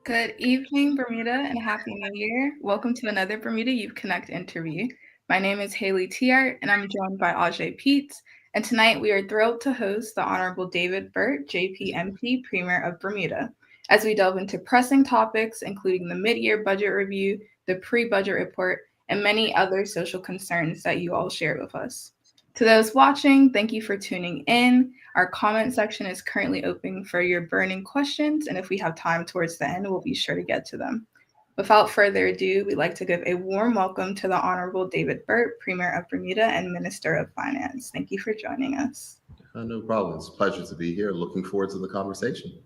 Good evening, Bermuda, and Happy New Year. Welcome to another Bermuda Youth Connect interview. My name is Haley Tiart, and I'm joined by Ajay Peets. And tonight we are thrilled to host the Honorable David Burt, JPMP, Premier of Bermuda, as we delve into pressing topics, including the mid-year budget review, the pre-budget report, and many other social concerns that you all shared with us. To those watching, thank you for tuning in. Our comment section is currently open for your burning questions, and if we have time towards the end, we'll be sure to get to them. Without further ado, we'd like to give a warm welcome to the Honorable David Burt, Premier of Bermuda and Minister of Finance. Thank you for joining us. No problem. It's a pleasure to be here. Looking forward to the conversation.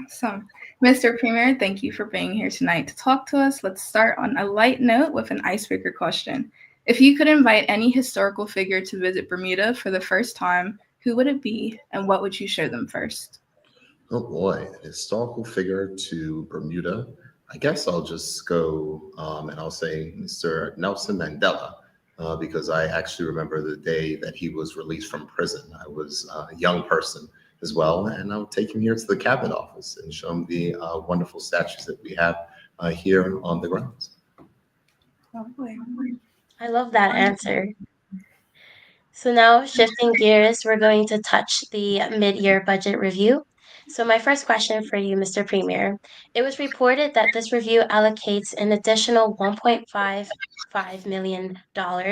Awesome. Mr. Premier, thank you for being here tonight to talk to us. Let's start on a light note with an icebreaker question. If you could invite any historical figure to visit Bermuda for the first time, who would it be and what would you show them first? Oh boy, a historical figure to Bermuda. I guess I'll just go and I'll say Mr. Nelson Mandela, because I actually remember the day that he was released from prison. I was a young person as well, and I'll take him here to the cabinet office and show him the wonderful statues that we have here on the grounds. Lovely. I love that answer. So now shifting gears, we're going to touch the mid-year budget review. So my first question for you, Mr. Premier, it was reported that this review allocates an additional $1.55 million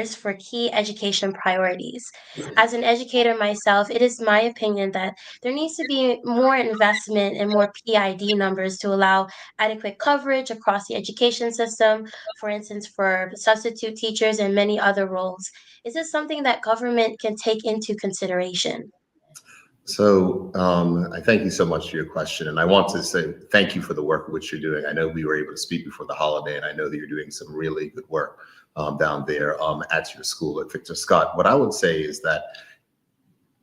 for key education priorities. As an educator myself, it is my opinion that there needs to be more investment and more PID numbers to allow adequate coverage across the education system, for instance, for substitute teachers and many other roles. Is this something that government can take into consideration? So I thank you so much for your question. And I want to say thank you for the work which you're doing. I know we were able to speak before the holiday, and I know that you're doing some really good work down there at your school at Victor Scott. What I would say is that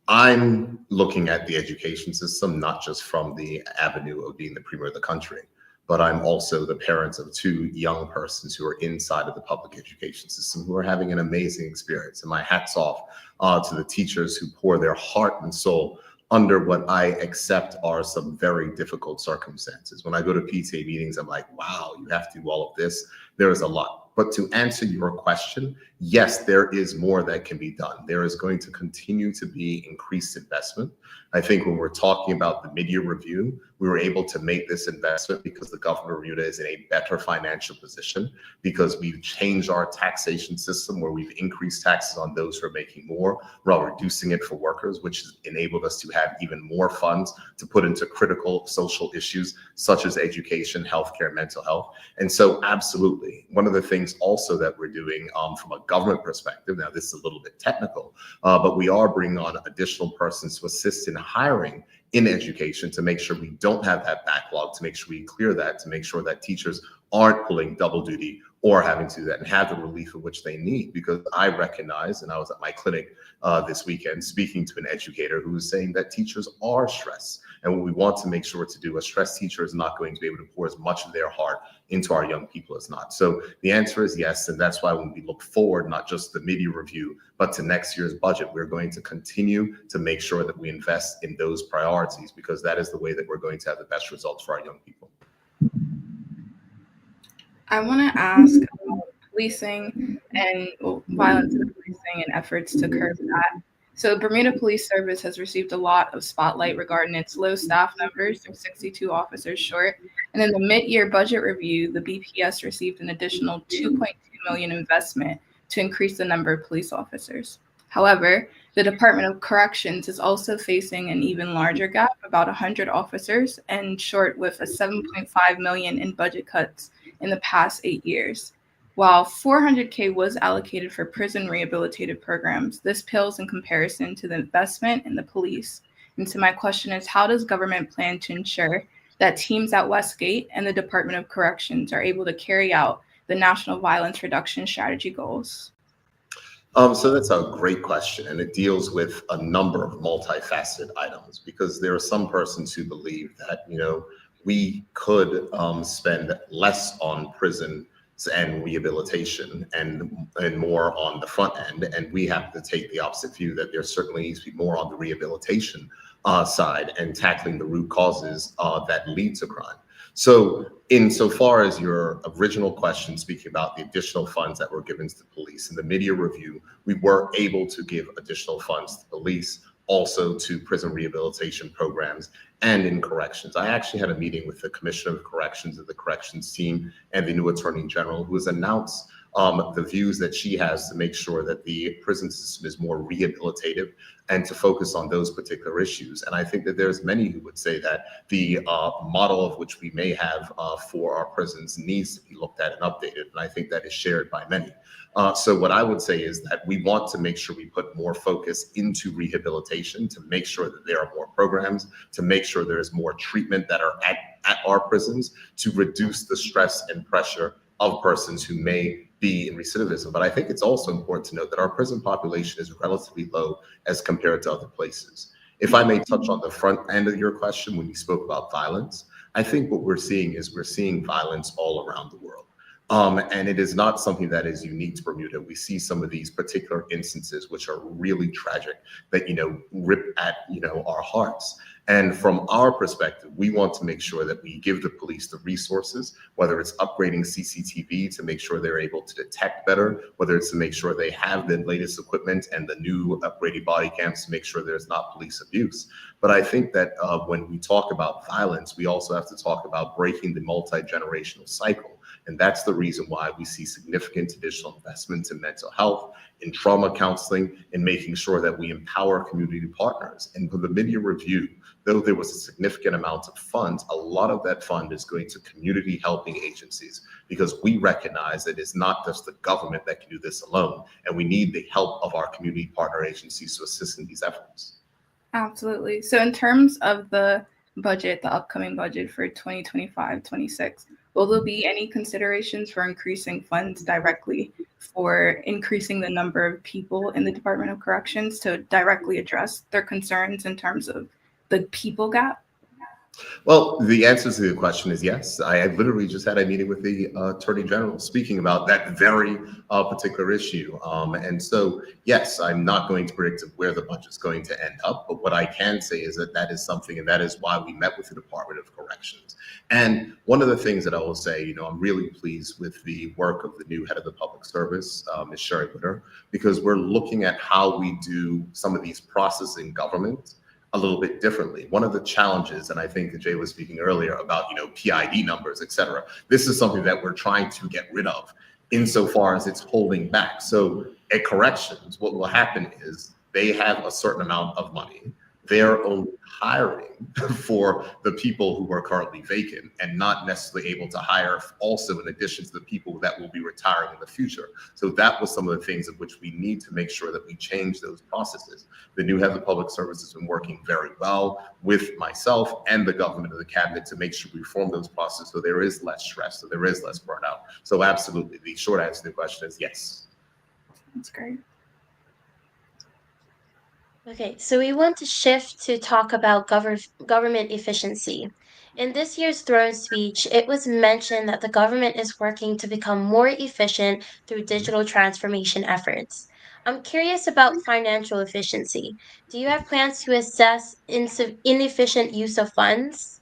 I'm looking at the education system, not just from the avenue of being the premier of the country, but I'm also the parent of two young persons who are inside of the public education system who are having an amazing experience. And my hat's off to the teachers who pour their heart and soul under what I accept are some very difficult circumstances. When I go to PTA meetings, I'm like, wow, you have to do all of this. There is a lot. But to answer your question, yes, there is more that can be done. There is going to continue to be increased investment. I think when we're talking about the mid-year review, we were able to make this investment because the government of Bermuda is in a better financial position, because we've changed our taxation system where we've increased taxes on those who are making more while reducing it for workers, which has enabled us to have even more funds to put into critical social issues such as education, healthcare, mental health. And so absolutely, one of the things also that we're doing from a government perspective, now this is a little bit technical, but we are bringing on additional persons to assist in hiring in education to make sure we don't have that backlog, to make sure we clear that, to make sure that teachers aren't pulling double duty or having to do that and have the relief of which they need. Because I recognize, and I was at my clinic this weekend speaking to an educator who was saying that teachers are stressed. And what we want to make sure to do, a stressed teacher is not going to be able to pour as much of their heart into our young people as not. So the answer is yes. And that's why when we look forward, not just the mid-year review, but to next year's budget, we're going to continue to make sure that we invest in those priorities, because that is the way that we're going to have the best results for our young people. I want to ask about policing and violence in policing and efforts to curb that. So Bermuda Police Service has received a lot of spotlight regarding its low staff numbers. They're 62 officers short. And in the mid-year budget review, the BPS received an additional $2.2 million investment to increase the number of police officers. However, the Department of Corrections is also facing an even larger gap, about 100 officers, and short with a $7.5 million in budget cuts in the past 8 years. While $400K was allocated for prison rehabilitative programs, this pales in comparison to the investment in the police. And so my question is, how does government plan to ensure that teams at Westgate and the Department of Corrections are able to carry out the National Violence Reduction Strategy goals? So that's a great question, and it deals with a number of multifaceted items, because there are some persons who believe that, we could spend less on prison and rehabilitation and more on the front end. And we have to take the opposite view, that there certainly needs to be more on the rehabilitation side and tackling the root causes that lead to crime. So Insofar as your original question, speaking about the additional funds that were given to the police in the mid-year review, we were able to give additional funds to police, also to prison rehabilitation programs and in corrections. I actually had a meeting with the Commissioner of Corrections and the corrections team and the new Attorney General, who has announced the views that she has to make sure that the prison system is more rehabilitative and to focus on those particular issues. And I think that there's many who would say that the model of which we may have for our prisons needs to be looked at and updated. And I think that is shared by many. So what I would say is that we want to make sure we put more focus into rehabilitation, to make sure that there are more programs, to make sure there is more treatment that are at our prisons, to reduce the stress and pressure of persons who may be in recidivism. But I think it's also important to note that our prison population is relatively low as compared to other places. If I may touch on the front end of your question, when you spoke about violence, I think what we're seeing is we're seeing violence all around the world. And it is not something that is unique to Bermuda. We see some of these particular instances, which are really tragic, that, rip at, our hearts. And from our perspective, we want to make sure that we give the police the resources, whether it's upgrading CCTV to make sure they're able to detect better, whether it's to make sure they have the latest equipment and the new upgraded body cams to make sure there's not police abuse. But I think that when we talk about violence, we also have to talk about breaking the multi-generational cycle. And that's the reason why we see significant additional investments in mental health, in trauma counseling, in making sure that we empower community partners. And for the mid-year review, though there was a significant amount of funds, a lot of that fund is going to community helping agencies, because we recognize that it's not just the government that can do this alone, and we need the help of our community partner agencies to assist in these efforts. Absolutely. So in terms of the budget, the upcoming budget for 2025-26, will there be any considerations for increasing funds directly for increasing the number of people in the Department of Corrections to directly address their concerns in terms of the people gap? Well, the answer to the question is yes. I literally just had a meeting with the Attorney General speaking about that very particular issue. And so, yes, I'm not going to predict where the budget's going to end up, but what I can say is that that is something, and that is why we met with the Department of Corrections. And one of the things that I will say, I'm really pleased with the work of the new head of the public service, Ms. Sherry Witter, because we're looking at how we do some of these processes in government a little bit differently. One of the challenges, and I think that Jay was speaking earlier about, PID numbers, et cetera. This is something that we're trying to get rid of insofar as it's holding back. So at corrections, what will happen is they have a certain amount of money. They're only hiring for the people who are currently vacant and not necessarily able to hire also in addition to the people that will be retiring in the future. So that was some of the things of which we need to make sure that we change those processes. The new head of the public service has been working very well with myself and the government of the cabinet to make sure we reform those processes so there is less stress, so there is less burnout. So absolutely, the short answer to the question is yes. That's great. Okay, so we want to shift to talk about government efficiency. In this year's throne speech, it was mentioned that the government is working to become more efficient through digital transformation efforts. I'm curious about financial efficiency. Do you have plans to assess inefficient use of funds?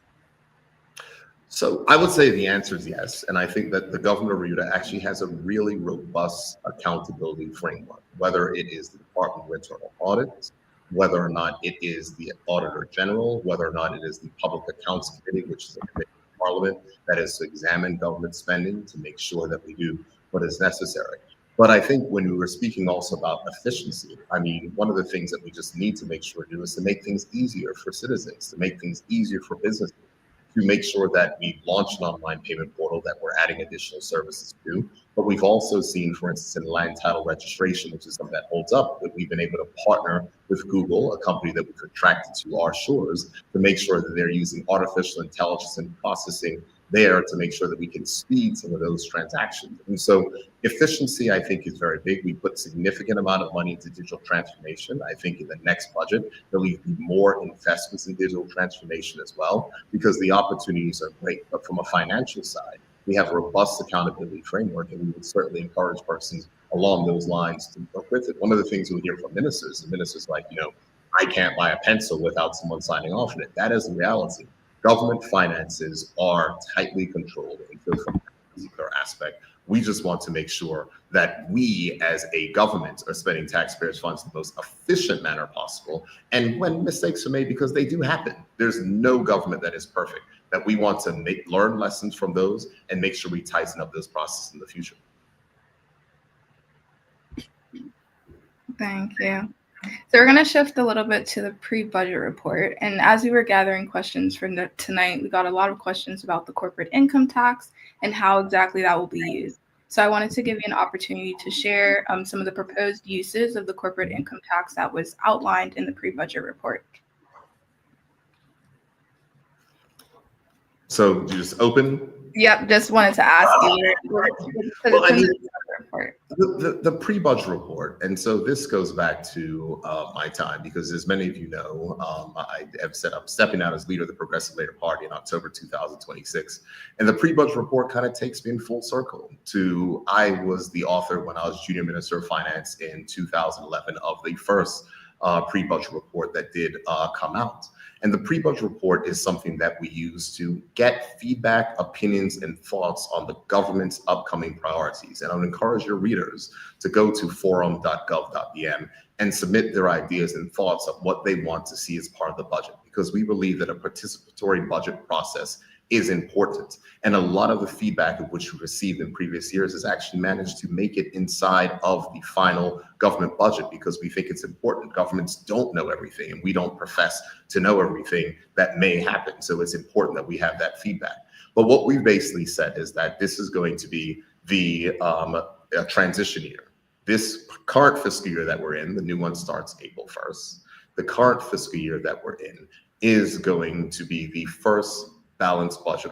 So I would say the answer is yes. And I think that the government of Bermuda actually has a really robust accountability framework, whether it is the Department of Internal Audit, whether or not it is the Auditor General, whether or not it is the Public Accounts Committee, which is a committee of Parliament that is to examine government spending to make sure that we do what is necessary. But I think when we were speaking also about efficiency, I mean, one of the things that we just need to make sure to do is to make things easier for citizens, to make things easier for businesses, to make sure that we launch an online payment portal that we're adding additional services to. But we've also seen, for instance, in land title registration, which is something that holds up, that we've been able to partner with Google, a company that we contracted to our shores, to make sure that they're using artificial intelligence and processing there to make sure that we can speed some of those transactions. And so efficiency, I think, is very big. We put significant amount of money into digital transformation. I think in the next budget, there'll be more investments in digital transformation as well, because the opportunities are great. But from a financial side, we have a robust accountability framework, and we would certainly encourage persons along those lines to work with it. One of the things we hear from ministers, the ministers like, I can't buy a pencil without someone signing off on it. That is the reality. Government finances are tightly controlled. And so from that particular aspect, we just want to make sure that we as a government are spending taxpayers' funds in the most efficient manner possible. And when mistakes are made, because they do happen, there's no government that is perfect, that we want to learn lessons from those and make sure we tighten up those processes in the future. Thank you. So we're going to shift a little bit to the pre-budget report. And as we were gathering questions for tonight, we got a lot of questions about the corporate income tax and how exactly that will be used. So I wanted to give you an opportunity to share some of the proposed uses of the corporate income tax that was outlined in the pre-budget report. So you just open? Yep, just wanted to ask you. Well, I mean, the pre-budget report, and so this goes back to my time, because as many of you know, I have said I'm stepping out as leader of the Progressive Labor Party in October 2026, and the pre-budget report kind of takes me in full circle to, I was the author when I was Junior Minister of Finance in 2011 of the first pre-budget report that did come out. And the pre-budget report is something that we use to get feedback, opinions, and thoughts on the government's upcoming priorities. And I would encourage your readers to go to forum.gov.bm and submit their ideas and thoughts of what they want to see as part of the budget, because we believe that a participatory budget process is important. And a lot of the feedback of which we received in previous years has actually managed to make it inside of the final government budget, because we think it's important. Governments don't know everything, and we don't profess to know everything that may happen. So it's important that we have that feedback. But what we basically said is that this is going to be the transition year. This current fiscal year that we're in, the new one starts April 1st. The current fiscal year that we're in is going to be the first balanced budget,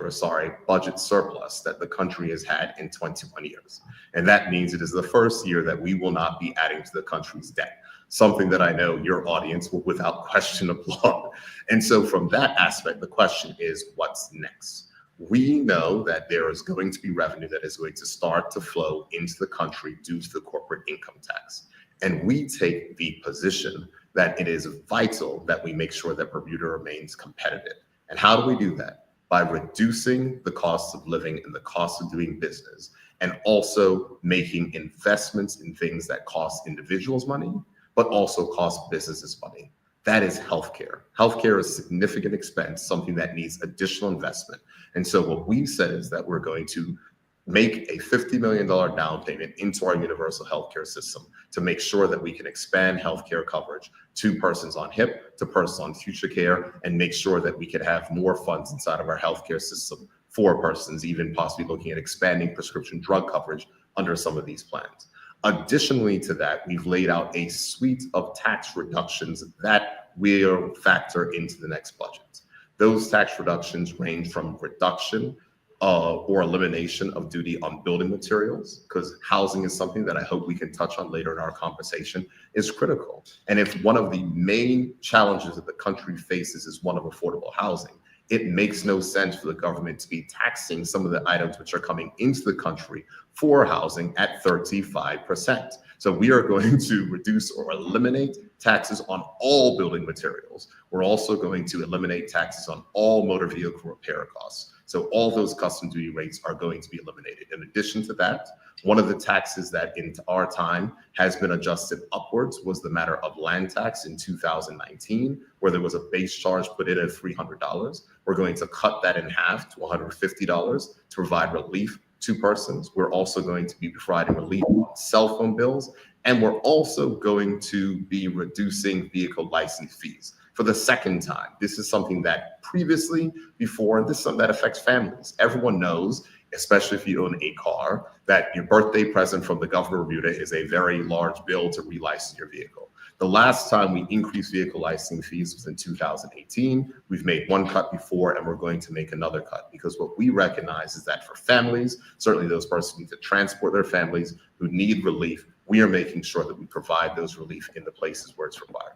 budget surplus that the country has had in 21 years. And that means it is the first year that we will not be adding to the country's debt, something that I know your audience will without question applaud. And so from that aspect, the question is, what's next? We know that there is going to be revenue that is going to start to flow into the country due to the corporate income tax. And we take the position that it is vital that we make sure that Bermuda remains competitive. And how do we do that? By reducing the cost of living and the cost of doing business, and also making investments in things that cost individuals money, but also cost businesses money. That is healthcare. Healthcare is significant expense, something that needs additional investment. And so what we've said is that we're going to make a $50 million down payment into our universal healthcare system to make sure that we can expand healthcare coverage to persons on HIP, to persons on future care, and make sure that we can have more funds inside of our healthcare system for persons, even possibly looking at expanding prescription drug coverage under some of these plans. Additionally to that, we've laid out a suite of tax reductions that will factor into the next budget. Those tax reductions range from reduction or elimination of duty on building materials, because housing is something that I hope we can touch on later in our conversation, is critical. And if one of the main challenges that the country faces is one of affordable housing, it makes no sense for the government to be taxing some of the items which are coming into the country for housing at 35%. So we are going to reduce or eliminate taxes on all building materials. We're also going to eliminate taxes on all motor vehicle repair costs. So all those custom duty rates are going to be eliminated. In addition to that, one of the taxes that in our time has been adjusted upwards was the matter of land tax in 2019, where there was a base charge put in at $300. We're going to cut that in half to $150 to provide relief to persons. We're also going to be providing relief on cell phone bills, and we're also going to be reducing vehicle license fees for the second time. This is something that previously, before, this is something that affects families. Everyone knows, especially if you own a car, that your birthday present from the government of Bermuda is a very large bill to relicense your vehicle. The last time we increased vehicle licensing fees was in 2018. We've made one cut before, and we're going to make another cut, because what we recognize is that for families, certainly those persons who need to transport their families who need relief, we are making sure that we provide those relief in the places where it's required.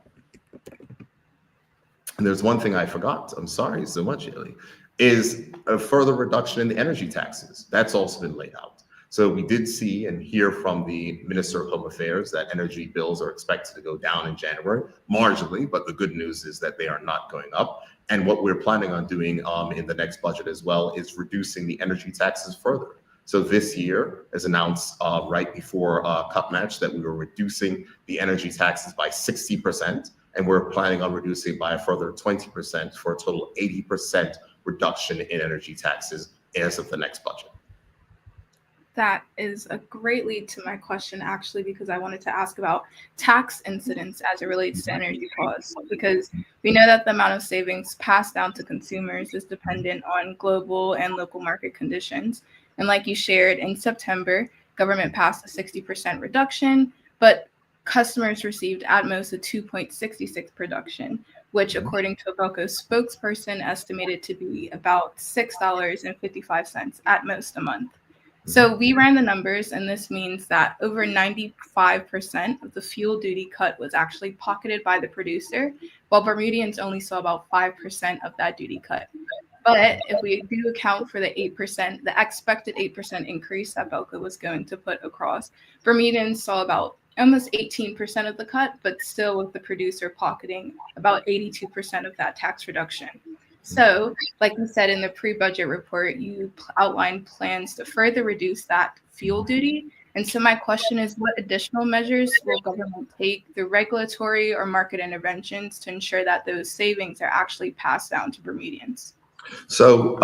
And there's one thing I forgot, I'm sorry so much, Haley, is a further reduction in the energy taxes. That's also been laid out. So we did see and hear from the Minister of Home Affairs that energy bills are expected to go down in January, marginally, but the good news is that they are not going up. And what we're planning on doing in the next budget as well is reducing the energy taxes further. So this year, as announced right before Cup Match, that we were reducing the energy taxes by 60%, and we're planning on reducing by a further 20% for a total 80% reduction in energy taxes as of the next budget. That is a great lead to my question, actually, because I wanted to ask about tax incidence as it relates to energy costs, because we know that the amount of savings passed down to consumers is dependent on global and local market conditions. And like you shared, in September, government passed a 60% reduction, but customers received at most a 2.66 reduction, which, according to a Belco spokesperson, estimated to be about $6.55 at most a month. So we ran the numbers, and this means that over 95% of the fuel duty cut was actually pocketed by the producer, while Bermudians only saw about 5% of that duty cut. But if we do account for the 8%, the expected 8% increase that Belco was going to put across, Bermudians saw about almost 18% of the cut, but still with the producer pocketing about 82% of that tax reduction. So, like you said in the pre-budget report, you outlined plans to further reduce that fuel duty. And so my question is, what additional measures will government take through regulatory or market interventions to ensure that those savings are actually passed down to Bermudians? So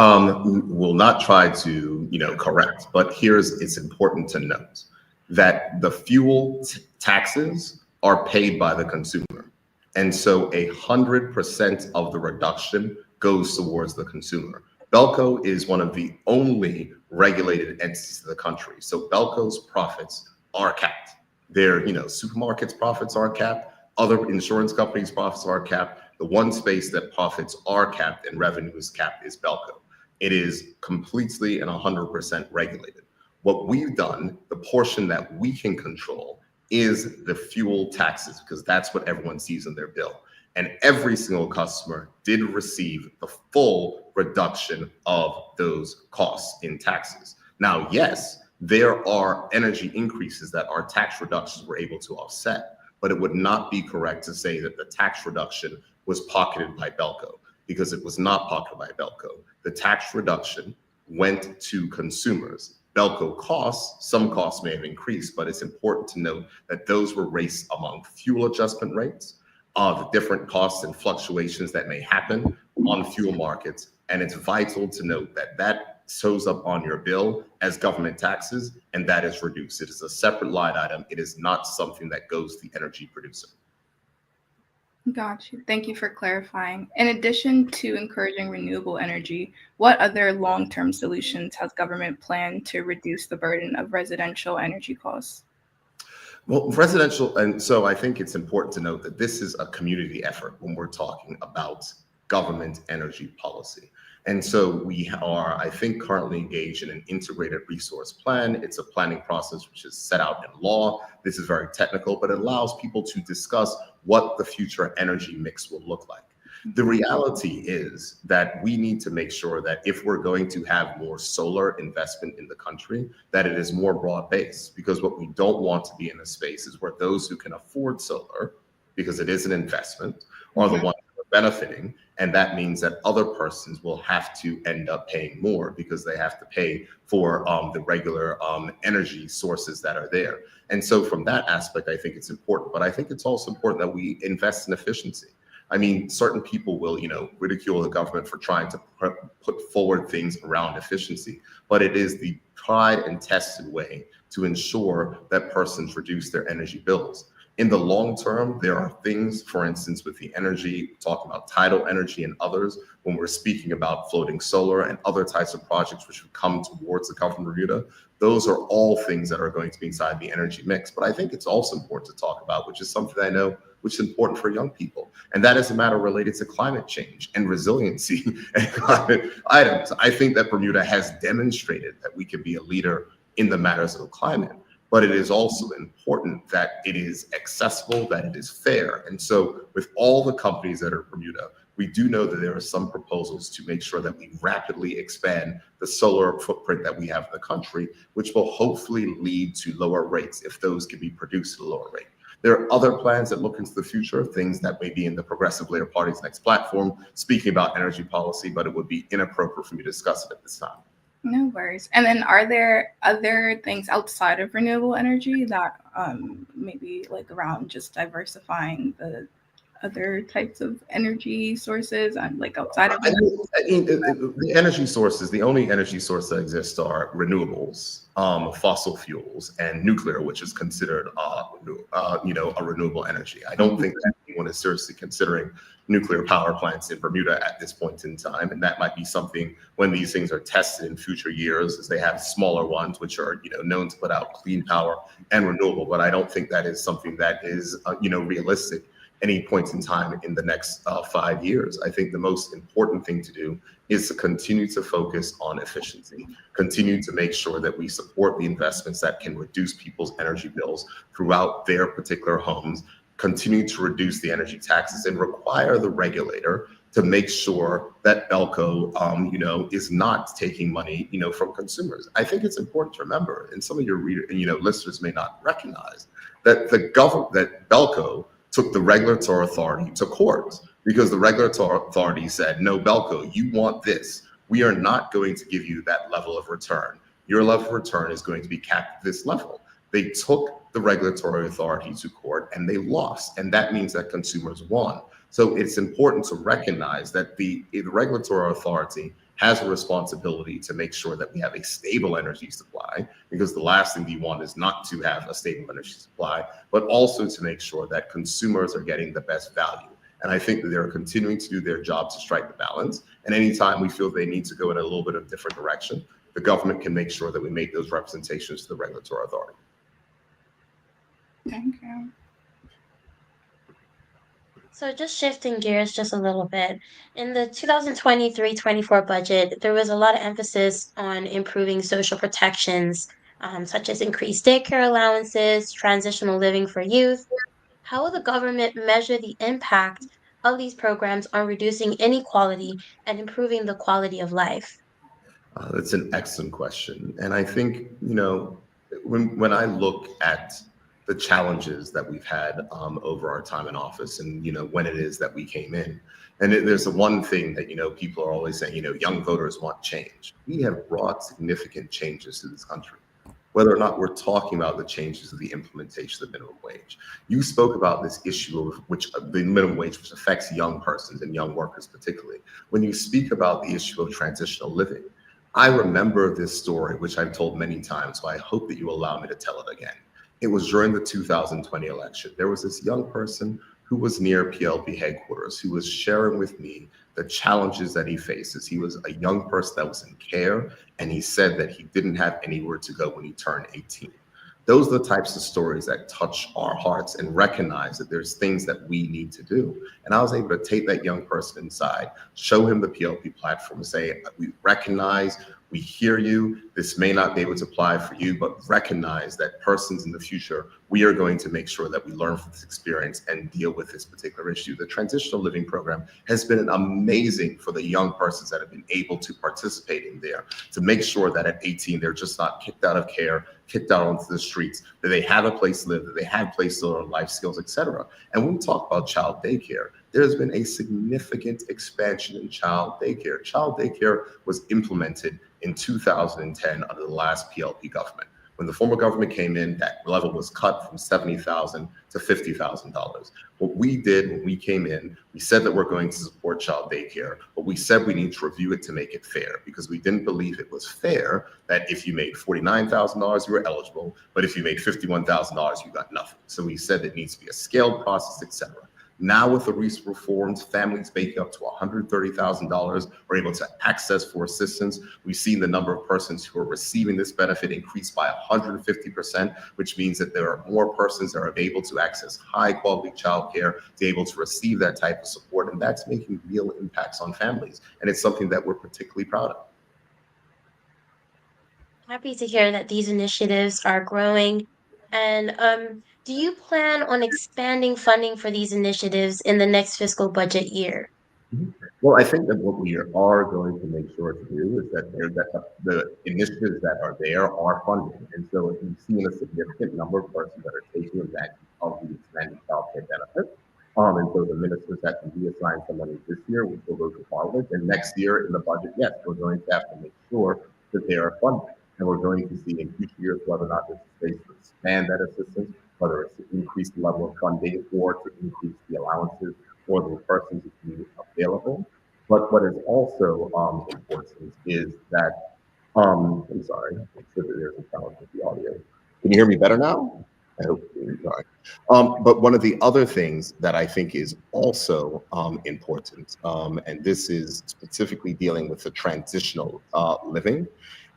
we'll not try to, correct, but it's important to note that the fuel taxes are paid by the consumer. And so 100% of the reduction goes towards the consumer. Belco is one of the only regulated entities in the country. So Belco's profits are capped. Their, supermarkets' profits are capped. Other insurance companies' profits are capped. The one space that profits are capped and revenue is capped is Belco. It is completely and 100% regulated. What we've done, the portion that we can control, is the fuel taxes, because that's what everyone sees in their bill. And every single customer did receive the full reduction of those costs in taxes. Now, yes, there are energy increases that our tax reductions were able to offset, but it would not be correct to say that the tax reduction was pocketed by Belco, because it was not pocketed by Belco. The tax reduction went to consumers. Belco costs, some costs may have increased, but it's important to note that those were raised among fuel adjustment rates, the different costs and fluctuations that may happen on fuel markets. And it's vital to note that that shows up on your bill as government taxes, and that is reduced. It is a separate line item. It is not something that goes to the energy producer. Got you. Thank you for clarifying. In addition to encouraging renewable energy, what other long-term solutions has government planned to reduce the burden of residential energy costs? Well, residential, and so I think it's important to note that this is a community effort when we're talking about government energy policy. And so we are, I think, currently engaged in an integrated resource plan. It's a planning process which is set out in law. This is very technical, but it allows people to discuss what the future energy mix will look like. The reality is that we need to make sure that if we're going to have more solar investment in the country, that it is more broad-based, because what we don't want to be in a space is where those who can afford solar, because it is an investment, are the ones who are benefiting. And that means that other persons will have to end up paying more because they have to pay for the regular energy sources that are there. And so from that aspect, I think it's important. But I think it's also important that we invest in efficiency. I mean, certain people will, ridicule the government for trying to put forward things around efficiency, but it is the tried and tested way to ensure that persons reduce their energy bills. In the long term, there are things, for instance, with the energy, talking about tidal energy and others, when we're speaking about floating solar and other types of projects which would come towards the Gulf of Bermuda, those are all things that are going to be inside the energy mix. But I think it's also important to talk about, which is something I know which is important for young people. And that is a matter related to climate change and resiliency and climate items. I think that Bermuda has demonstrated that we can be a leader in the matters of climate, but it is also important that it is accessible, that it is fair. And so with all the companies that are in Bermuda, We do know that there are some proposals to make sure that we rapidly expand the solar footprint that we have in the country, which will hopefully lead to lower rates if those can be produced at a lower rate. There are other plans that look into the future, things that may be in the Progressive Labour Party's next platform, speaking about energy policy, but it would be inappropriate for me to discuss it at this time. No worries. And then are there other things outside of renewable energy that maybe like around just diversifying the other types of energy sources and like outside of The energy sources, the only energy source that exists are renewables, fossil fuels, and nuclear, which is considered, a renewable energy. I don't think that anyone is seriously considering nuclear power plants in Bermuda at this point in time, and that might be something when these things are tested in future years, as they have smaller ones, which are known to put out clean power and renewable. But I don't think that is something that is realistic any point in time in the next 5 years. I think the most important thing to do is to continue to focus on efficiency, continue to make sure that we support the investments that can reduce people's energy bills throughout their particular homes, continue to reduce the energy taxes, and require the regulator to make sure that BELCO, is not taking money, from consumers. I think it's important to remember, and some of your listeners may not recognize that that BELCO took the regulatory authority to court because the regulatory authority said, no, BELCO, you want this. We are not going to give you that level of return. Your level of return is going to be capped at this level. They took the regulatory authority to court and they lost. And that means that consumers won. So it's important to recognize that the regulatory authority has a responsibility to make sure that we have a stable energy supply, because the last thing we want is not to have a stable energy supply, but also to make sure that consumers are getting the best value. And I think that they're continuing to do their job to strike the balance. And anytime we feel they need to go in a little bit of different direction, the government can make sure that we make those representations to the regulatory authority. Thank you. So just shifting gears just a little bit, in the 2023-24 budget, there was a lot of emphasis on improving social protections, such as increased daycare allowances, transitional living for youth. How will the government measure the impact of these programs on reducing inequality and improving the quality of life? That's an excellent question. And I think, when I look at the challenges that we've had over our time in office and, when it is that we came in, and there's the one thing that, people are always saying, young voters want change. We have brought significant changes to this country, whether or not we're talking about the changes of the implementation of the minimum wage. You spoke about this issue of the minimum wage, which affects young persons and young workers particularly. When you speak about the issue of transitional living, I remember this story, which I've told many times, so I hope that you allow me to tell it again. It was during the 2020 election. There was this young person who was near PLP headquarters who was sharing with me the challenges that he faces. He was a young person that was in care, and he said that he didn't have anywhere to go when he turned 18. Those are the types of stories that touch our hearts and recognize that there's things that we need to do. And I was able to take that young person inside, show him the PLP platform, and say, we recognize, we hear you. This may not be able to apply for you, but recognize that persons in the future, we are going to make sure that we learn from this experience and deal with this particular issue. The transitional living program has been amazing for the young persons that have been able to participate in there, to make sure that at 18, they're just not kicked out of care, kicked out onto the streets, that they have a place to live, that they have a place to learn life skills, etc. And when we talk about child daycare, there's been a significant expansion in child daycare. Child daycare was implemented in 2010 under the last PLP government. When the former government came in, that level was cut from $70,000 to $50,000. What we did when we came in, we said that we're going to support child daycare, but we said we need to review it to make it fair, because we didn't believe it was fair that if you made $49,000, you were eligible, but if you made $51,000, you got nothing. So we said it needs to be a scaled process, etc. Now, with the recent reforms, families making up to $130,000 are able to access for assistance. We've seen the number of persons who are receiving this benefit increase by 150%, which means that there are more persons that are able to access high quality childcare, to be able to receive that type of support. And that's making real impacts on families. And it's something that we're particularly proud of. Happy to hear that these initiatives are growing. And do you plan on expanding funding for these initiatives in the next fiscal budget year? Mhm. Well, I think that what we are going to make sure to do is that the initiatives that are there are funded. And so if you've seen a significant number of persons that are taking advantage of the expanded child care benefit, and so the ministers that can reassign some money this year, which will go to farmers, and next year in the budget, yes, we're going to have to make sure that they are funded. And we're going to see in future years whether or not there's space to expand that assistance, whether it's to increase the level of funding or to increase the allowances for the persons to be available. But what is also important is that, I'm sorry, I'm sure that there's a challenge with the audio. Can you hear me better now? I hope you're sorry. But one of the other things that I think is also important, and this is specifically dealing with the transitional living,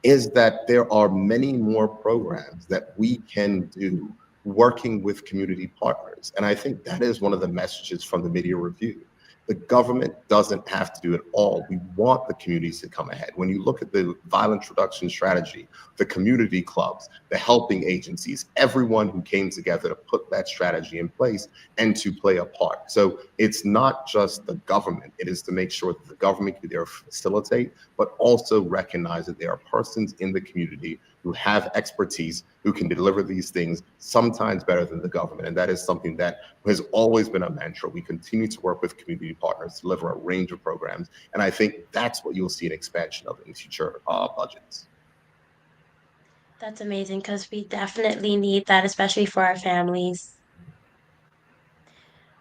is that there are many more programs that we can do working with community partners. And I think that is one of the messages from the mid-year review. The government doesn't have to do it all. We want the communities to come ahead. When you look at the violence reduction strategy, the community clubs, the helping agencies, everyone who came together to put that strategy in place and to play a part. So it's not just the government. It is to make sure that the government can there facilitate, but also recognize that there are persons in the community who have expertise, who can deliver these things sometimes better than the government. And that is something that has always been a mantra. We continue to work with community partners to deliver a range of programs. And I think that's what you'll see an expansion of in future budgets. That's amazing because we definitely need that, especially for our families.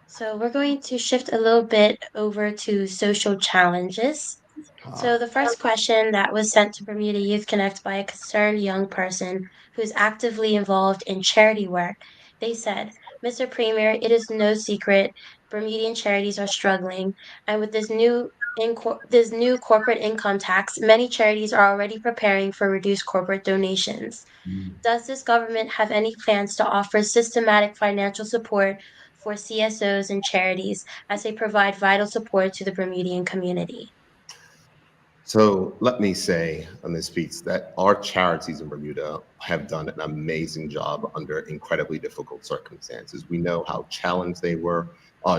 So we're going to shift a little bit over to social challenges. Uh, So the first question that was sent to Bermuda Youth Connect by a concerned young person who's actively involved in charity work, they said, Mr. Premier, it is no secret Bermudian charities are struggling, and with this new corporate income tax, many charities are already preparing for reduced corporate donations. Does this government have any plans to offer systematic financial support for CSOs and charities as they provide vital support to the Bermudian community? So let me say on this piece that our charities in Bermuda have done an amazing job under incredibly difficult circumstances. We know how challenged they were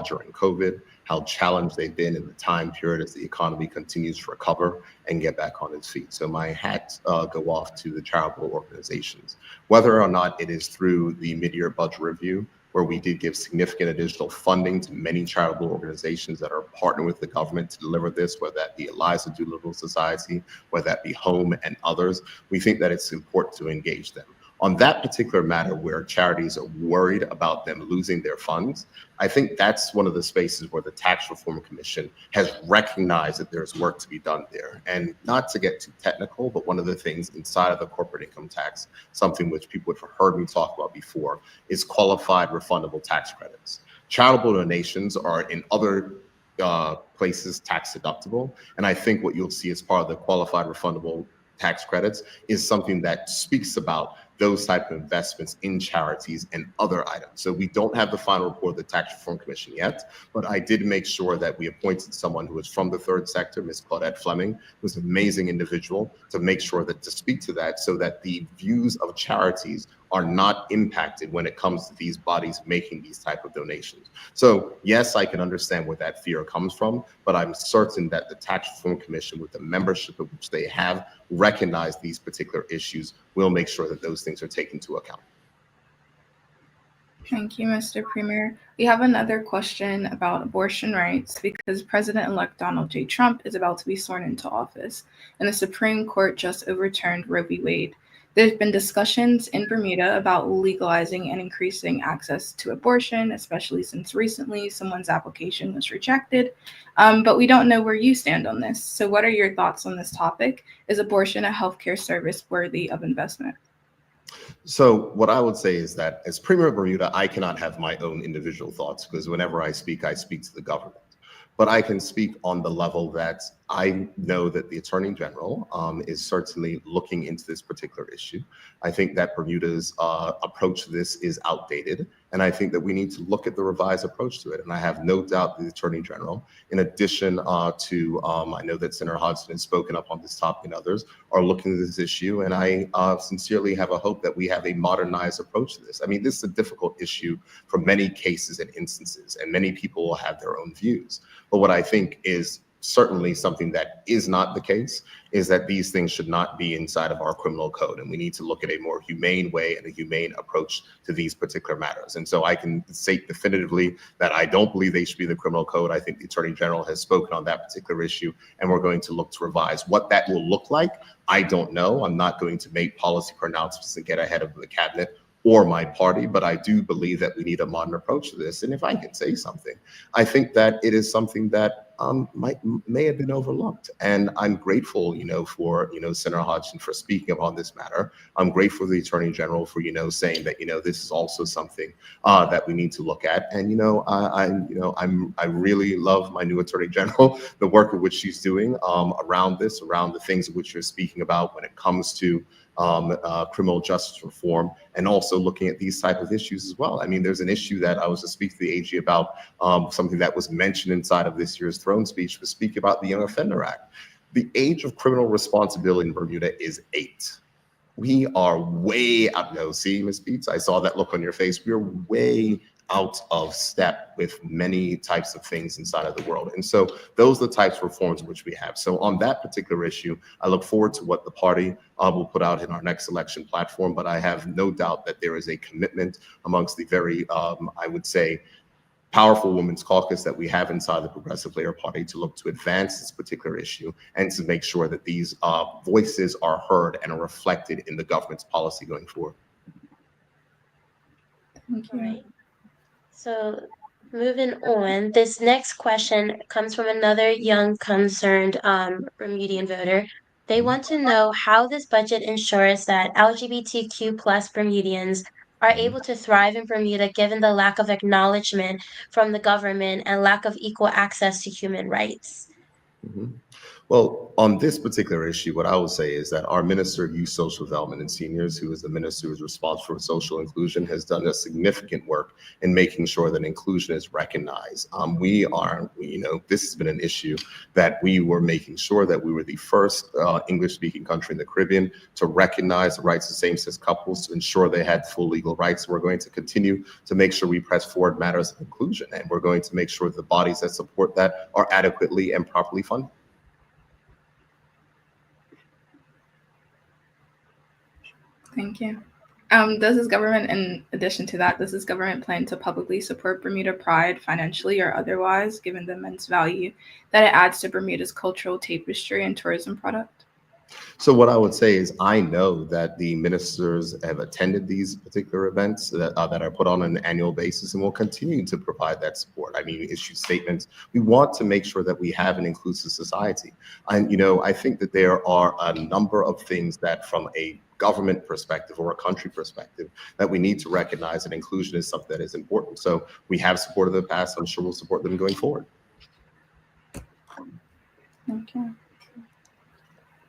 during COVID, how challenged they've been in the time period as the economy continues to recover and get back on its feet. So my hats go off to the charitable organizations, whether or not it is through the mid-year budget review, where we did give significant additional funding to many charitable organizations that are partnering with the government to deliver this, whether that be Eliza Doolittle Society, whether that be Home and others. We think that it's important to engage them. On that particular matter where charities are worried about them losing their funds, I think that's one of the spaces where the Tax Reform Commission has recognized that there's work to be done there. And not to get too technical, but one of the things inside of the corporate income tax, something which people have heard me talk about before, is qualified refundable tax credits. Charitable donations are in other places tax deductible. And I think what you'll see as part of the qualified refundable tax credits is something that speaks about those type of investments in charities and other items. So we don't have the final report of the Tax Reform Commission yet, but I did make sure that we appointed someone who is from the third sector, Ms. Claudette Fleming, who's an amazing individual, to make sure that to speak to that so that the views of charities are not impacted when it comes to these bodies making these type of donations. So yes, I can understand where that fear comes from, but I'm certain that the Tax Reform Commission, with the membership of which they have, recognize these particular issues, will make sure that those things are taken into account. Thank you, Mr. Premier. We have another question about abortion rights because President-elect Donald J. Trump is about to be sworn into office, and the Supreme Court just overturned Roe v. Wade. There's been discussions in Bermuda about legalizing and increasing access to abortion, especially since recently someone's application was rejected. But we don't know where you stand on this. So what are your thoughts on this topic? Is abortion a healthcare service worthy of investment? So what I would say is that as Premier of Bermuda, I cannot have my own individual thoughts because whenever I speak to the government. But I can speak on the level that I know that the Attorney General is certainly looking into this particular issue. I think that Bermuda's approach to this is outdated. And I think that we need to look at the revised approach to it. And I have no doubt the Attorney General, in addition to, I know that Senator Hodgson has spoken up on this topic and others, are looking at this issue. And I sincerely have a hope that we have a modernized approach to this. I mean, this is a difficult issue for many cases and instances, and many people will have their own views. But what I think is certainly something that is not the case is that these things should not be inside of our criminal code. And we need to look at a more humane way and a humane approach to these particular matters. And so I can say definitively that I don't believe they should be in the criminal code. I think the Attorney General has spoken on that particular issue, and we're going to look to revise. What that will look like, I don't know. I'm not going to make policy pronouncements and get ahead of the cabinet or my party, but I do believe that we need a modern approach to this. And if I can say something, I think that it is something that may have been overlooked. And I'm grateful, for, Senator Hodgson for speaking upon this matter. I'm grateful to the Attorney General for, saying that, this is also something that we need to look at. And, I really love my new Attorney General, the work of which she's doing around the things of which you're speaking about when it comes to criminal justice reform, and also looking at these type of issues as well. I mean, there's an issue that I was to speak to the AG about, something that was mentioned inside of this year's throne speech, was speak about the Young Offender Act. The age of criminal responsibility in Bermuda is 8. We are way out. No, see, Ms. Beats, I saw that look on your face. We're way out of step with many types of things inside of the world. And so those are the types of reforms which we have. So on that particular issue, I look forward to what the party will put out in our next election platform. But I have no doubt that there is a commitment amongst the very, I would say, powerful women's caucus that we have inside the Progressive Labour Party to look to advance this particular issue and to make sure that these voices are heard and are reflected in the government's policy going forward. Thank you. Right. So moving on, this next question comes from another young concerned Bermudian voter. They want to know how this budget ensures that LGBTQ plus Bermudians are able to thrive in Bermuda given the lack of acknowledgement from the government and lack of equal access to human rights. Mhm. Well, on this particular issue, what I would say is that our Minister of Youth, Social Development and Seniors, who is the minister who is responsible for social inclusion, has done a significant work in making sure that inclusion is recognized. This has been an issue that we were making sure that we were the first English-speaking country in the Caribbean to recognize the rights of same-sex couples, to ensure they had full legal rights. We're going to continue to make sure we press forward matters of inclusion, and we're going to make sure the bodies that support that are adequately and properly funded. Thank you. In addition to that, does this government plan to publicly support Bermuda Pride financially or otherwise, given the immense value that it adds to Bermuda's cultural tapestry and tourism product? So what I would say is I know that the ministers have attended these particular events that are put on an annual basis, and will continue to provide that support. I mean, issue statements. We want to make sure that we have an inclusive society. And, I think that there are a number of things that from a government perspective or a country perspective that we need to recognize that inclusion is something that is important. So we have supported the past. I'm sure we'll support them going forward. Okay.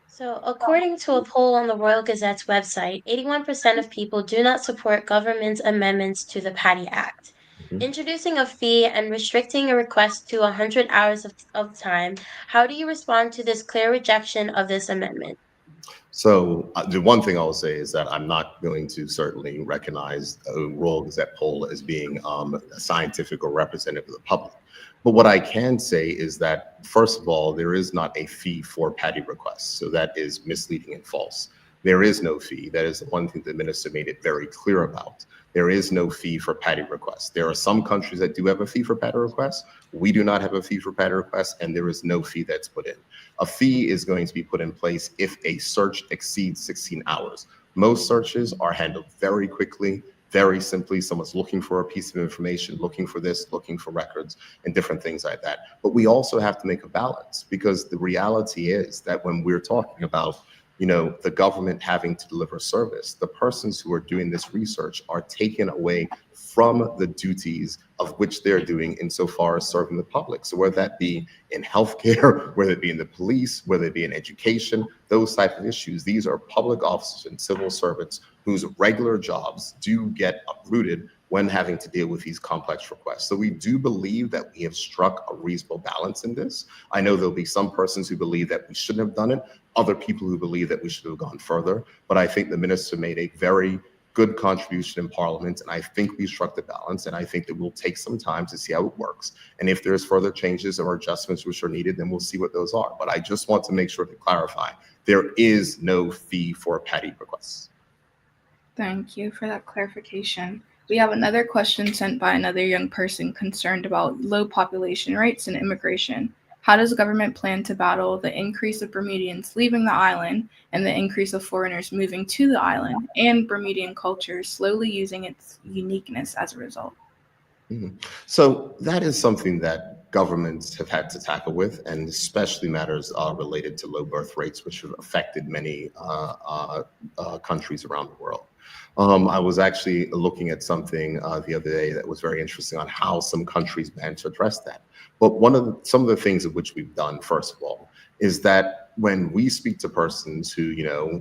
So, according to a poll on the Royal Gazette's website, 81% of people do not support government's amendments to the PADI Act. Mhm. Introducing a fee and restricting a request to 100 hours of time, how do you respond to this clear rejection of this amendment? So the one thing I'll say is that I'm not going to certainly recognize a Royal Gazette poll as being a scientific or representative of the public. But what I can say is that, first of all, there is not a fee for PADI requests. So that is misleading and false. There is no fee. That is the one thing the minister made it very clear about. There is no fee for PADI requests. There are some countries that do have a fee for PADI requests. We do not have a fee for PADI requests, and there is no fee that's put in. A fee is going to be put in place if a search exceeds 16 hours. Most searches are handled very quickly, very simply. Someone's looking for a piece of information, looking for this, looking for records, and different things like that. But we also have to make a balance, because the reality is that when we're talking about the government having to deliver service, the persons who are doing this research are taken away from the duties of which they're doing insofar as serving the public. So whether that be in healthcare, whether it be in the police, whether it be in education, those type of issues, these are public officers and civil servants whose regular jobs do get uprooted when having to deal with these complex requests. So we do believe that we have struck a reasonable balance in this. I know there'll be some persons who believe that we shouldn't have done it, other people who believe that we should have gone further. But I think the minister made a very good contribution in Parliament, and I think we struck the balance, and I think that we'll take some time to see how it works. And if there's further changes or adjustments which are needed, then we'll see what those are. But I just want to make sure to clarify, there is no fee for patty requests. Thank you for that clarification. We have another question sent by another young person concerned about low population rates and immigration. How does the government plan to battle the increase of Bermudians leaving the island and the increase of foreigners moving to the island and Bermudian culture slowly using its uniqueness as a result? Mm-hmm. So that is something that governments have had to tackle with, and especially matters related to low birth rates, which have affected many countries around the world. I was actually looking at something the other day that was very interesting on how some countries managed to address that. But some of the things of which we've done, first of all, is that when we speak to persons who,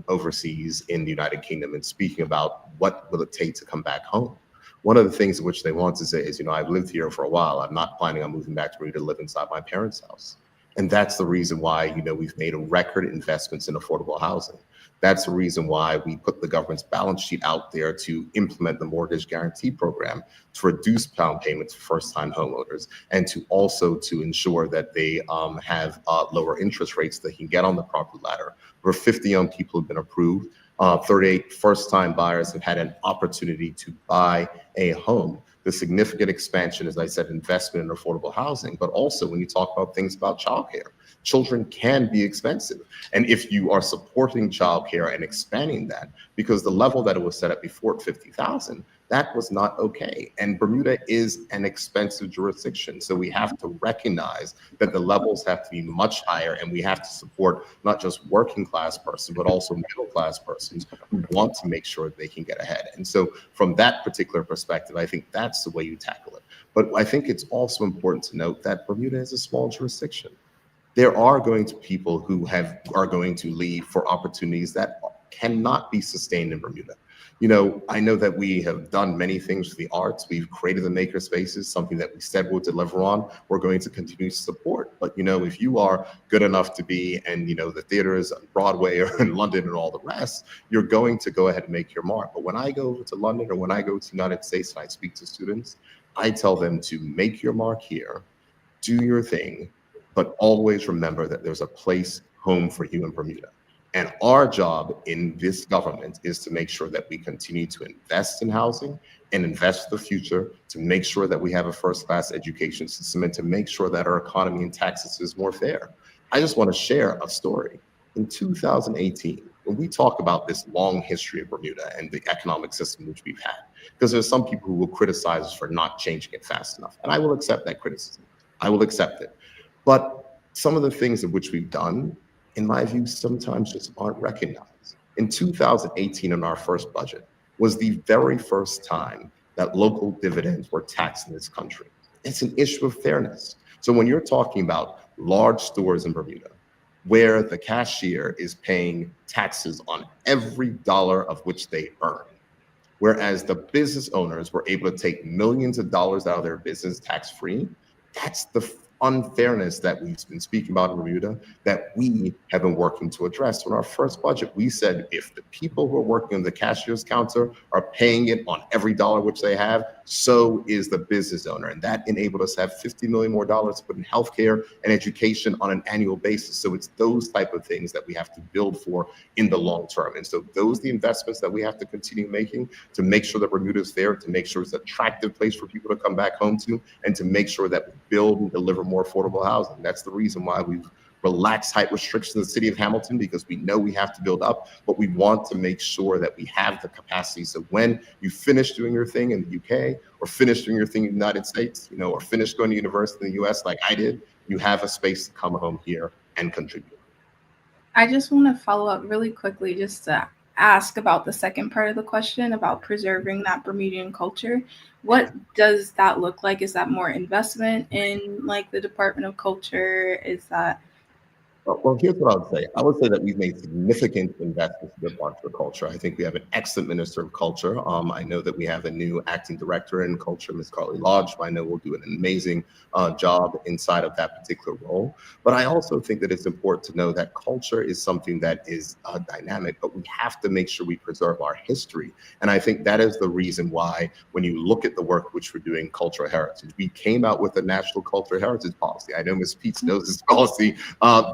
overseas in the United Kingdom and speaking about what will it take to come back home, one of the things in which they want to say is, I've lived here for a while. I'm not planning on moving back to Bermuda to live inside my parents' house. And that's the reason why, we've made a record investments in affordable housing. That's the reason why we put the government's balance sheet out there to implement the mortgage guarantee program to reduce down payments for first-time homeowners, and to also to ensure that they have lower interest rates that can get on the property ladder. Over 50 young people have been approved. 38 first-time buyers have had an opportunity to buy a home. The significant expansion, as I said, investment in affordable housing, but also when you talk about things about childcare, children can be expensive. And if you are supporting childcare and expanding that, because the level that it was set at before at 50,000, that was not okay. And Bermuda is an expensive jurisdiction. So we have to recognize that the levels have to be much higher, and we have to support not just working class persons, but also middle class persons who want to make sure they can get ahead. And so from that particular perspective, I think that's the way you tackle it. But I think it's also important to note that Bermuda is a small jurisdiction. There are going to be people who are going to leave for opportunities that cannot be sustained in Bermuda. I know that we have done many things for the arts. We've created the maker spaces, something that we said we'll deliver on. We're going to continue to support. But, if you are good enough to be in, the theaters on Broadway or in London and all the rest, you're going to go ahead and make your mark. But when I go over to London or when I go to the United States and I speak to students, I tell them to make your mark here, do your thing, but always remember that there's a place home for you in Bermuda. And our job in this government is to make sure that we continue to invest in housing and invest for the future, to make sure that we have a first-class education system, and to make sure that our economy and taxes is more fair. I just want to share a story. In 2018, when we talk about this long history of Bermuda and the economic system which we've had, because there's some people who will criticize us for not changing it fast enough, and I will accept that criticism. I will accept it. But some of the things of which we've done, in my view, sometimes just aren't recognized. In 2018, in our first budget, was the very first time that local dividends were taxed in this country. It's an issue of fairness. So when you're talking about large stores in Bermuda, where the cashier is paying taxes on every dollar of which they earn, whereas the business owners were able to take millions of dollars out of their business tax-free, that's the unfairness that we've been speaking about in Bermuda that we have been working to address. In our first budget, we said if the people who are working on the cashier's counter are paying it on every dollar which they have, so is the business owner. And that enabled us to have $50 million more to put in healthcare and education on an annual basis. So it's those type of things that we have to build for in the long term. And so those are the investments that we have to continue making to make sure that Bermuda is fair, to make sure it's an attractive place for people to come back home to, and to make sure that we build and deliver more affordable housing. That's the reason why we've relaxed height restrictions in the city of Hamilton, because we know we have to build up, but we want to make sure that we have the capacity. So when you finish doing your thing in the UK, or finish doing your thing in the United States, or finish going to university in the US like I did, you have a space to come home here and contribute. I just want to follow up really quickly just to ask about the second part of the question about preserving that Bermudian culture. What does that look like? Is that more investment in like the Department of Culture? Is that Well, here's what I would say. I would say that we've made significant investments in the Department of Culture. I think we have an excellent Minister of Culture. I know that we have a new acting director in culture, Ms. Carly Lodge. I know will do an amazing job inside of that particular role. But I also think that it's important to know that culture is something that is dynamic, but we have to make sure we preserve our history. And I think that is the reason why, when you look at the work which we're doing, cultural heritage, we came out with a national cultural heritage policy. I know Ms. Peets knows this policy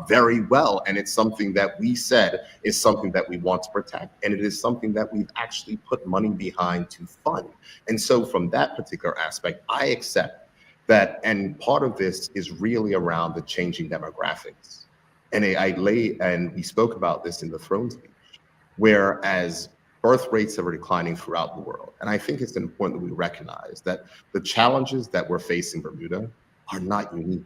very well. And it's something that we said is something that we want to protect. And it is something that we've actually put money behind to fund. And so from that particular aspect, I accept that. And part of this is really around the changing demographics. And and we spoke about this in the throne speech, whereas birth rates are declining throughout the world. And I think it's important that we recognize that the challenges that we're facing in Bermuda are not unique.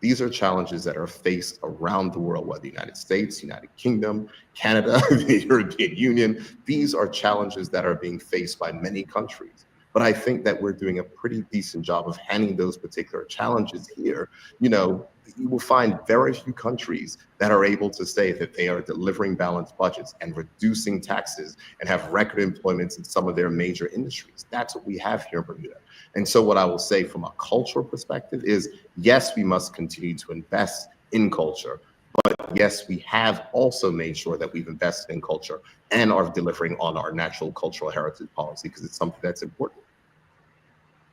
These are challenges that are faced around the world, whether the United States, United Kingdom, Canada, the European Union. These are challenges that are being faced by many countries. But I think that we're doing a pretty decent job of handling those particular challenges here. You will find very few countries that are able to say that they are delivering balanced budgets and reducing taxes and have record employments in some of their major industries. That's what we have here in Bermuda. And so what I will say from a cultural perspective is, yes, we must continue to invest in culture. But yes, we have also made sure that we've invested in culture and are delivering on our natural cultural heritage policy, because it's something that's important.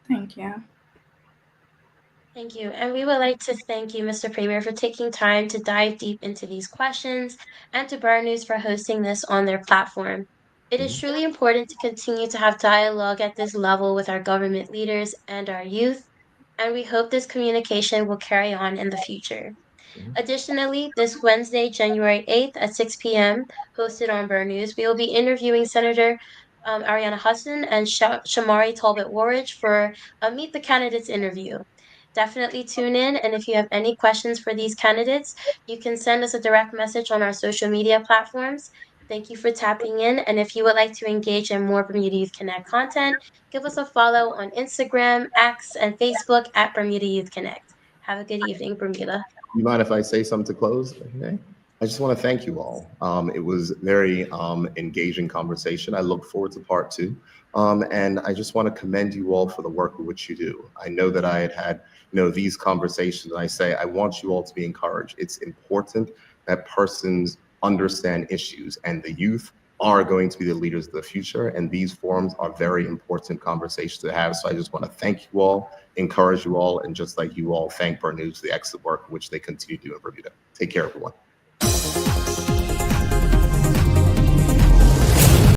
Thank you. Thank you. And we would like to thank you, Mr. Premier, for taking time to dive deep into these questions, and to Burn News for hosting this on their platform. It is truly important to continue to have dialogue at this level with our government leaders and our youth, and we hope this communication will carry on in the future. Additionally, this Wednesday, January 8th at 6 p.m., hosted on Burn News, we will be interviewing Senator Ariana Hudson and Shamari Talbot Warridge for a Meet the Candidates interview. Definitely tune in, and if you have any questions for these candidates, you can send us a direct message on our social media platforms. Thank you for tapping in, and if you would like to engage in more Bermuda Youth Connect content, give us a follow on Instagram, X, and Facebook at Bermuda Youth Connect. Have a good evening, Bermuda. You mind if I say something to close? Okay. I just want to thank you all. It was very engaging conversation. I look forward to part two. And I just want to commend you all for the work which you do. I know that I had these conversations, and I say, I want you all to be encouraged. It's important that persons understand issues, and the youth are going to be the leaders of the future. And these forums are very important conversations to have. So I just want to thank you all, encourage you all, and just like you all, thank Burt News for the excellent work which they continue to do in Bermuda. Take care, everyone.